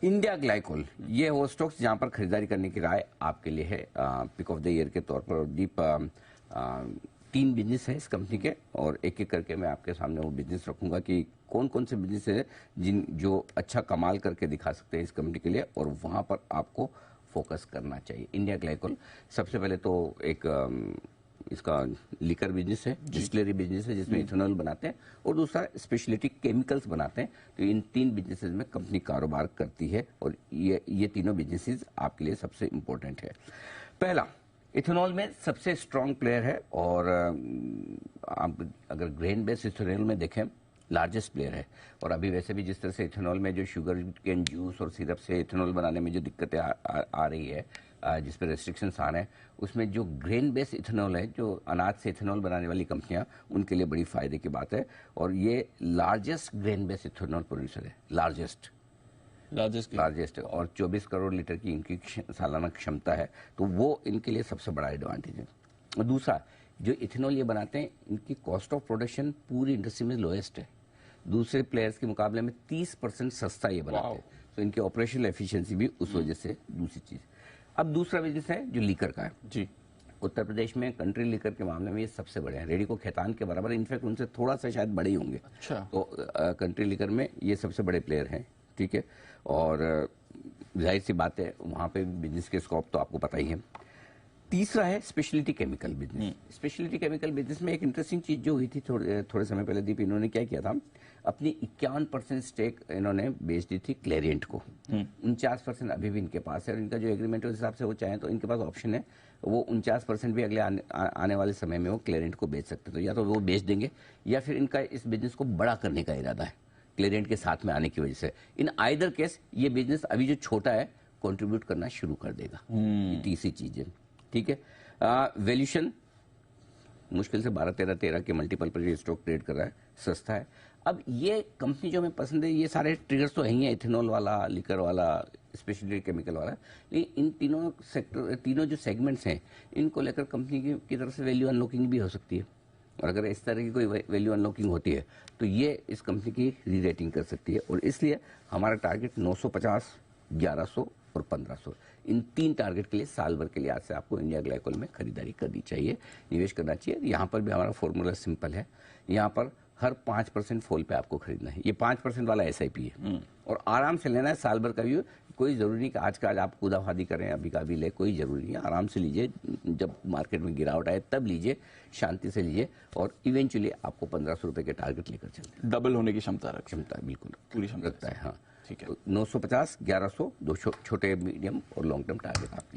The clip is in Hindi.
इंडिया ग्लाइकोल ये वो स्टॉक्स जहां पर खरीदारी करने की राय आपके लिए है पिक ऑफ द ईयर के तौर पर। दीप 3 बिजनेस है इस कंपनी के, और एक एक करके मैं आपके सामने वो बिजनेस रखूंगा कि कौन कौन से बिजनेस है जो अच्छा कमाल करके दिखा सकते हैं इस कंपनी के लिए, और वहां पर आपको फोकस करना चाहिए। इंडिया ग्लाइकोल सबसे पहले तो एक इसका लिकर बिजनेस है, डिस्टिलरी बिजनेस है जिसमें इथेनॉल बनाते हैं, और दूसरा स्पेशलिटी केमिकल्स बनाते हैं। तो इन 3 बिजनेसेस में कंपनी कारोबार करती है, और ये तीनों बिजनेसेस आपके लिए सबसे इंपॉर्टेंट है। पहला, इथेनॉल में सबसे स्ट्रांग प्लेयर है, और आप अगर ग्रेन बेस्ड इथेनॉल में देखें लार्जेस्ट प्लेयर है। और अभी वैसे भी जिस तरह से इथेनॉल में जो शुगर केन जूस और सिरप से इथेनॉल बनाने में जो दिक्कतें आ रही है, जिस पर रेस्ट्रिक्शंस आ रहे हैं, उसमें जो ग्रेन बेस्ड इथेनॉल है, जो अनाज से इथेनॉल बनाने वाली कंपनियां, उनके लिए बड़ी फायदे की बात है। और ये largest grain based ethanol producer है, लार्जेस्ट है, और 24 करोड़ लीटर की इनकी सालाना क्षमता है। तो वो इनके लिए सबसे बड़ा एडवांटेज है। और दूसरा, जो इथेनॉल ये बनाते हैं, इनकी कॉस्ट ऑफ प्रोडक्शन पूरी इंडस्ट्री में लोएस्ट है। दूसरे प्लेयर्स के मुकाबले में 30% सस्ता ये बनाते हैं। तो इनकी ऑपरेशनल एफिशिएंसी भी उस वजह से दूसरी चीज। अब दूसरा बिजनेस है जो लीकर का है जी। उत्तर प्रदेश में कंट्री लीकर के मामले में ये सबसे बड़े हैं, रेडी को खैतान के बराबर, इनफैक्ट उनसे थोड़ा सा शायद बड़े ही होंगे। अच्छा। तो कंट्री लीकर में ये सबसे बड़े प्लेयर हैं, ठीक है। और जाहिर सी बात है वहां पे बिजनेस के स्कोप तो आपको पता ही है। तीसरा है speciality chemical business. Speciality chemical business में एक इंटरेस्टिंग चीज जो हुई थी थोड़े समय पहले, दीप, इन्होंने क्या किया था, अपनी 51% स्टेक इन्होंने बेच दी थी क्लेरिएंट को। 49% अभी भी इनके पास है, और इनका जो एग्रीमेंट है उस हिसाब से वो चाहें तो इनके पास ऑप्शन है, वो 49% भी अगले आने वाले समय में वो क्लेरिएंट को बेच सकते हैं। तो या तो वो बेच देंगे, या फिर इनका इस बिजनेस को बड़ा करने का इरादा है क्लेरिएंट के साथ में आने की वजह से। इन आइदर केस ये बिजनेस अभी जो छोटा है कंट्रीब्यूट करना शुरू कर देगा। तीसरी चीज है, ठीक है। वैल्यूशन मुश्किल से 12-13 के मल्टीपल पर ये स्टॉक ट्रेड कर रहा है, सस्ता है। अब ये कंपनी जो हमें पसंद है, ये सारे ट्रिगर्स तो हैं, इथेनॉल वाला, लिकर वाला, स्पेशलिटी केमिकल वाला, लेकिन इन तीनों जो सेगमेंट्स हैं, इनको लेकर कंपनी की तरफ से वैल्यू अनलॉकिंग भी हो सकती है। और अगर इस तरह की कोई वैल्यू अनलॉकिंग होती है तो ये इस कंपनी की री रेटिंग कर सकती है। और इसलिए हमारा टारगेट 950, 1100 और 1500, इन 3 टारगेट के लिए साल भर के लिए आज से आपको इंडिया ग्लाइकोल में खरीदारी करनी चाहिए, निवेश करना चाहिए। यहाँ पर भी हमारा फॉर्मूला सिंपल है, यहाँ पर हर 5% फॉल पे आपको खरीदना है। ये 5% वाला SIP है, और आराम से लेना है, साल भर का भी। कोई जरूरी नहीं कि आज का आज आप कूदाफादी करें, अभी का भी ले, कोई जरूरी नहीं है। आराम से लीजिए, जब मार्केट में गिरावट आए तब लीजिए, शांति से लीजिए, और इवेंचुअली आपको 1500 रुपए के टारगेट लेकर चलते, डबल होने की क्षमता बिल्कुल पूरी क्षमता रखता है। हाँ, ठीक है। तो 950, 1100, 2 छोटे, मीडियम और लॉन्ग टर्म टारगेट आपके